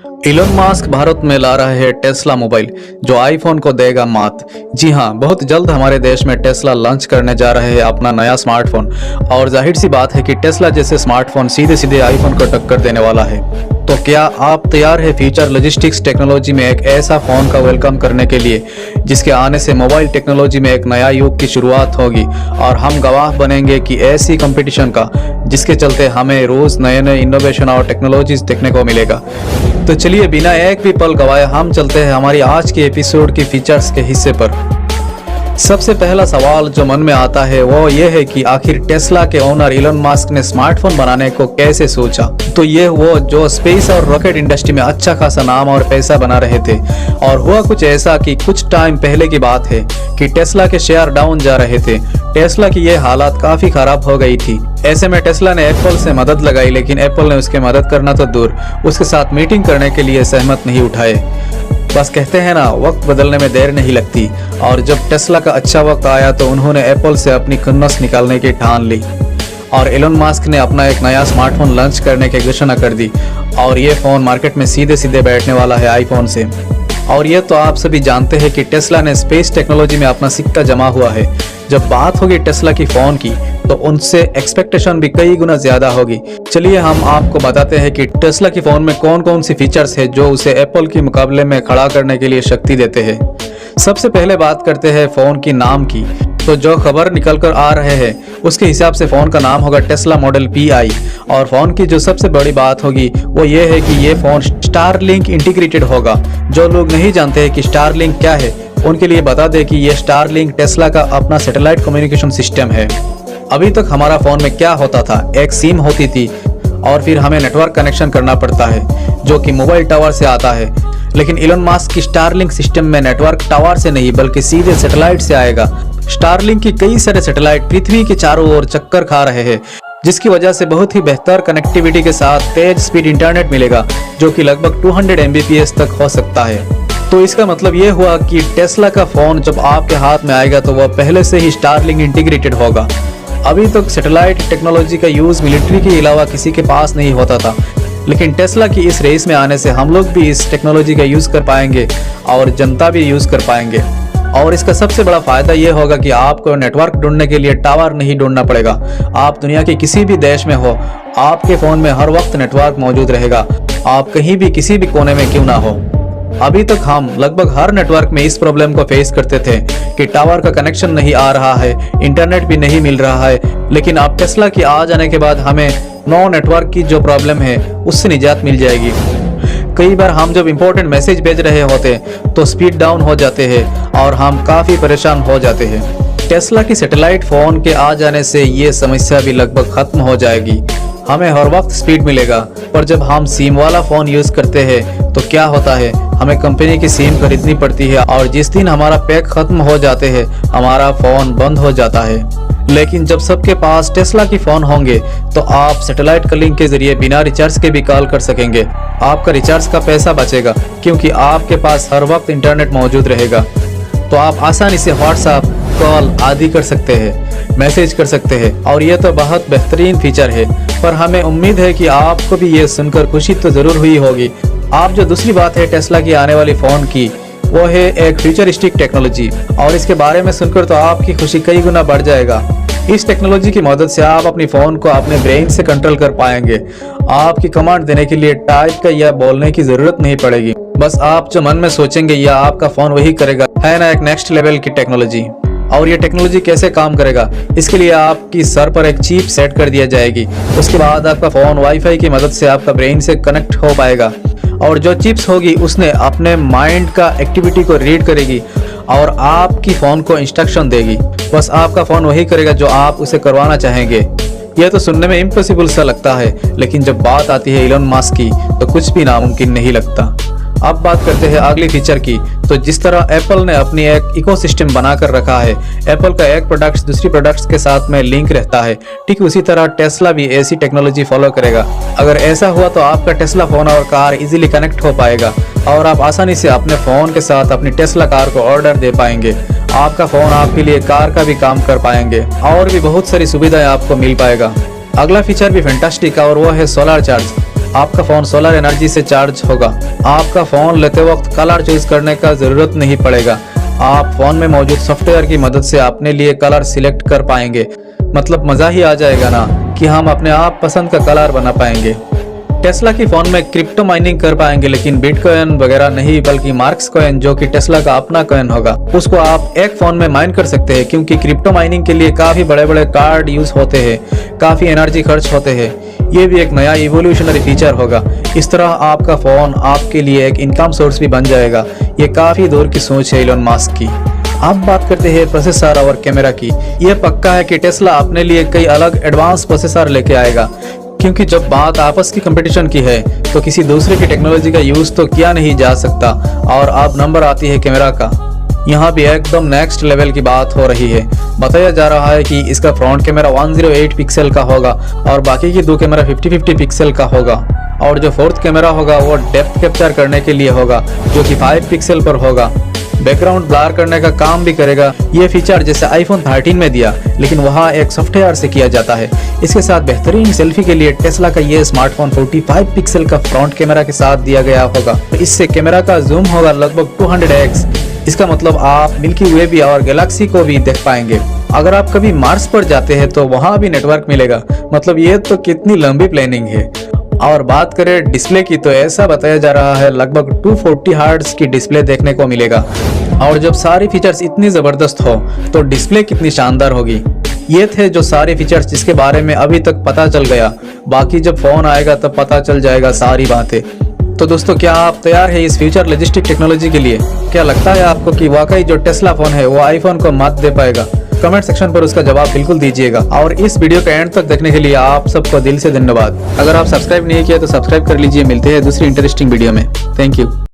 Elon mask Bharat में ला रहा है टेस्ला मोबाइल जो आईफोन को देगा मात। जी हाँ, बहुत जल्द हमारे देश में टेस्ला लॉन्च करने जा रहे हैं अपना नया स्मार्टफोन। और जाहिर सी बात है कि टेस्ला जैसे स्मार्टफोन सीधे सीधे आईफोन को टक्कर देने वाला है। तो क्या आप तैयार है फ्यूचर लॉजिस्टिक्स टेक्नोलॉजी में एक ऐसा फोन का वेलकम करने के लिए जिसके आने से मोबाइल टेक्नोलॉजी में एक नया युग की शुरुआत होगी और हम गवाह बनेंगे कि ऐसी कंपटीशन का जिसके चलते हमें रोज नए नए इनोवेशन और टेक्नोलॉजीज देखने को मिलेगा। तो चलिए बिना एक भी पल गवाए हम चलते हैं हमारी आज के एपिसोड की फीचर्स के हिस्से पर। सबसे पहला सवाल जो मन में आता है वो ये है कि आखिर टेस्ला के ओनर इलोन मस्क ने स्मार्टफोन बनाने को कैसे सोचा। तो ये वो जो स्पेस और रॉकेट इंडस्ट्री में अच्छा खासा नाम और पैसा बना रहे थे। और हुआ कुछ ऐसा कि कुछ टाइम पहले की बात है कि टेस्ला के शेयर डाउन जा रहे थे। टेस्ला की ये हालात काफी खराब हो गई थी। ऐसे में टेस्ला ने एप्पल से मदद लगाई, लेकिन एप्पल ने उसके मदद करना तो दूर उसके साथ मीटिंग करने के लिए सहमत नहीं उठाए। बस कहते हैं ना, वक्त बदलने में देर नहीं लगती। और जब टेस्ला का अच्छा वक्त आया तो उन्होंने एप्पल से अपनी खुन्नस निकालने की ठान ली और एलोन मस्क ने अपना एक नया स्मार्टफोन लॉन्च करने की घोषणा कर दी। और ये फोन मार्केट में सीधे सीधे बैठने वाला है आईफोन से। और ये तो आप सभी जानते हैं कि टेस्ला ने स्पेस टेक्नोलॉजी में अपना सिक्का जमा हुआ है। जब बात होगी टेस्ला की फोन की तो उनसे एक्सपेक्टेशन भी कई गुना ज्यादा होगी। चलिए हम आपको बताते हैं कि टेस्ला की फोन में कौन कौन सी फीचर्स है जो उसे एप्पल के मुकाबले में खड़ा करने के लिए शक्ति देते हैं। सबसे पहले बात करते हैं फोन की नाम की। तो जो खबर निकल कर आ रहे हैं उसके हिसाब से फोन का नाम होगा टेस्ला मॉडल PI। और फोन की जो सबसे बड़ी बात होगी वो ये है कि ये फोन स्टारलिंक इंटीग्रेटेड होगा। जो लोग नहीं जानते हैं कि स्टारलिंक क्या है उनके लिए बता दें कि ये स्टारलिंक टेस्ला का अपना सैटेलाइट कम्युनिकेशन सिस्टम है। अभी तक हमारा फोन में क्या होता था, एक सिम होती थी और फिर हमें नेटवर्क कनेक्शन करना पड़ता है जो कि मोबाइल टावर से आता है। लेकिन इलोन मस्क की स्टारलिंक सिस्टम में नेटवर्क टावर से नहीं बल्कि सीधे सैटेलाइट से आएगा। स्टारलिंक की कई सारे सैटेलाइट पृथ्वी के चारों ओर चक्कर खा रहे हैं, जिसकी वजह से बहुत ही बेहतर कनेक्टिविटी के साथ तेज स्पीड इंटरनेट मिलेगा जो कि लगभग 200 Mbps तक हो सकता है। तो इसका मतलब ये हुआ कि टेस्ला का फोन जब आपके हाथ में आएगा तो वह पहले से ही स्टारलिंक इंटीग्रेटेड होगा। अभी तक सैटेलाइट टेक्नोलॉजी का यूज मिलिट्री के अलावा किसी के पास नहीं होता था, लेकिन टेस्ला की इस रेस में आने से हम लोग भी इस टेक्नोलॉजी का यूज कर पाएंगे और जनता भी यूज कर पाएंगे। और इसका सबसे बड़ा फायदा ये होगा कि आपको नेटवर्क ढूंढने के लिए टावर नहीं ढूंढना पड़ेगा। आप दुनिया के किसी भी देश में हो, आपके फोन में हर वक्त नेटवर्क मौजूद रहेगा, आप कहीं भी किसी भी कोने में क्यों ना हो। अभी तक हम लगभग हर नेटवर्क में इस प्रॉब्लम को फेस करते थे कि टावर का कनेक्शन नहीं आ रहा है, इंटरनेट भी नहीं मिल रहा है। लेकिन अब टेस्ला की आ जाने के बाद हमें नो नेटवर्क की जो प्रॉब्लम है उससे निजात मिल जाएगी। कई बार हम जब इम्पोर्टेंट मैसेज भेज रहे होते तो स्पीड डाउन हो जाते हैं और हम काफ़ी परेशान हो जाते हैं। टेस्ला की सैटेलाइट फ़ोन के आ जाने से ये समस्या भी लगभग ख़त्म हो जाएगी। हमें हर वक्त स्पीड मिलेगा। पर जब हम सिम वाला फ़ोन यूज़ करते हैं तो क्या होता है, हमें कंपनी की सिम खरीदनी पड़ती है और जिस दिन हमारा पैक ख़त्म हो जाते हैं हमारा फ़ोन बंद हो जाता है। लेकिन जब सबके पास टेस्ला की फ़ोन होंगे तो आप सैटेलाइट कॉलिंग के जरिए बिना रिचार्ज के भी कॉल कर सकेंगे। आपका रिचार्ज का पैसा बचेगा क्योंकि आपके पास हर वक्त इंटरनेट मौजूद रहेगा। तो आप आसानी से व्हाट्सएप कॉल आदि कर सकते हैं, मैसेज कर सकते हैं। और ये तो बहुत बेहतरीन फीचर है। पर हमें उम्मीद है कि आपको भी ये सुनकर खुशी तो ज़रूर हुई होगी। आप जो दूसरी बात है टेस्ला की आने वाली फ़ोन की वो है एक फ्यूचरिस्टिक टेक्नोलॉजी। और इसके बारे में सुनकर तो आपकी खुशी कई गुना बढ़ जाएगा। इस टेक्नोलॉजी की मदद से आप अपनी फ़ोन को अपने ब्रेन से कंट्रोल कर पाएंगे। आपकी कमांड देने के लिए टाइप का या बोलने की ज़रूरत नहीं पड़ेगी। बस आप जो मन में सोचेंगे या आपका फ़ोन वही करेगा। है ना एक नेक्स्ट लेवल की टेक्नोलॉजी। और ये टेक्नोलॉजी कैसे काम करेगा, इसके लिए आपकी सर पर एक चिप सेट कर दिया जाएगी। उसके बाद आपका फ़ोन वाईफाई की मदद से आपका ब्रेन से कनेक्ट हो पाएगा। और जो चिप्स होगी उसने अपने माइंड का एक्टिविटी को रीड करेगी और आपकी फ़ोन को इंस्ट्रक्शन देगी। बस आपका फ़ोन वही करेगा जो आप उसे करवाना चाहेंगे। यह तो सुनने में इम्पॉसिबल सा लगता है, लेकिन जब बात आती है इलोन मस्क की तो कुछ भी नामुमकिन नहीं लगता। अब बात करते हैं अगली फीचर की। तो जिस तरह एप्पल ने अपनी एक इकोसिस्टम बना कर रखा है, एप्पल का एक प्रोडक्ट दूसरी प्रोडक्ट्स के साथ में लिंक रहता है, ठीक उसी तरह टेस्ला भी ऐसी टेक्नोलॉजी फॉलो करेगा। अगर ऐसा हुआ तो आपका टेस्ला फ़ोन और कार इजीली कनेक्ट हो पाएगा और आप आसानी से अपने फ़ोन के साथ अपनी टेस्ला कार को ऑर्डर दे पाएंगे। आपका फ़ोन आपके लिए कार का भी काम कर पाएंगे और भी बहुत सारी सुविधाएं आपको मिल पाएगा। अगला फीचर भी फैंटास्टिक है और वो है सोलर चार्ज। आपका फ़ोन सोलर एनर्जी से चार्ज होगा। आपका फ़ोन लेते वक्त कलर चॉइस करने का ज़रूरत नहीं पड़ेगा। आप फ़ोन में मौजूद सॉफ्टवेयर की मदद से अपने लिए कलर सिलेक्ट कर पाएंगे। मतलब मज़ा ही आ जाएगा ना कि हम अपने आप पसंद का कलर बना पाएंगे। टेस्ला की फ़ोन में क्रिप्टो माइनिंग कर पाएंगे, लेकिन बिटकॉइन वगैरह नहीं, बल्कि मार्क्स कॉइन जो कि टेस्ला का अपना कॉइन होगा, उसको आप एक फ़ोन में माइन कर सकते हैं। क्योंकि क्रिप्टो माइनिंग के लिए काफ़ी बड़े बड़े कार्ड यूज़ होते हैं, काफ़ी एनर्जी खर्च होते हैं। ये भी एक नया इवोल्यूशनरी फीचर होगा। इस तरह आपका फ़ोन आपके लिए एक इनकम सोर्स भी बन जाएगा। ये काफ़ी दूर की सोच है एलन मस्क की। अब बात करते हैं प्रोसेसर और कैमरा की। यह पक्का है कि टेस्ला अपने लिए कई अलग एडवांस प्रोसेसर लेके आएगा, क्योंकि जब बात आपस की कंपटीशन की है तो किसी दूसरे की टेक्नोलॉजी का यूज़ तो किया नहीं जा सकता। और अब नंबर आती है कैमरा का। यहाँ भी एकदम नेक्स्ट लेवल की बात हो रही है। बताया जा रहा है कि इसका फ्रंट कैमरा 108 पिक्सल का होगा और बाकी की दो कैमरा 50-50 पिक्सल का होगा। और जो फोर्थ कैमरा होगा वो डेप्थ कैप्चर करने के लिए होगा, जो कि 5 पिक्सल पर होगा। बैकग्राउंड ब्लर करने का काम भी करेगा। ये फीचर जैसे आईफोन 13 में दिया, लेकिन वहाँ एक सॉफ्टवेयर से किया जाता है। इसके साथ बेहतरीन सेल्फी के लिए टेस्ला का ये स्मार्टफोन 45 पिक्सल का फ्रंट कैमरा के साथ दिया गया होगा। इससे कैमरा का जूम होगा लगभग 200x। इसका मतलब आप मिल्की वे भी और गैलेक्सी को भी देख पाएंगे। अगर आप कभी मार्स पर जाते हैं तो वहाँ भी नेटवर्क मिलेगा। मतलब ये तो कितनी लंबी प्लानिंग है। और बात करें डिस्प्ले की, तो ऐसा बताया जा रहा है लगभग 240 हर्ट्ज की डिस्प्ले देखने को मिलेगा। और जब सारे फीचर्स इतनी ज़बरदस्त हो तो डिस्प्ले कितनी शानदार होगी। ये थे जो सारे फीचर्स जिसके बारे में अभी तक पता चल गया। बाकी जब फ़ोन आएगा तब पता चल जाएगा सारी बातें। तो दोस्तों, क्या आप तैयार हैं इस फ्यूचर लॉजिस्टिक टेक्नोलॉजी के लिए? क्या लगता है आपको कि वाकई जो टेस्ला फ़ोन है वो आईफोन को मात दे पाएगा? कमेंट सेक्शन पर उसका जवाब बिल्कुल दीजिएगा। और इस वीडियो का एंड तक देखने के लिए आप सबको दिल से धन्यवाद। अगर आप सब्सक्राइब नहीं किया तो सब्सक्राइब कर लीजिए। मिलते हैं दूसरी इंटरेस्टिंग वीडियो में। Thank you.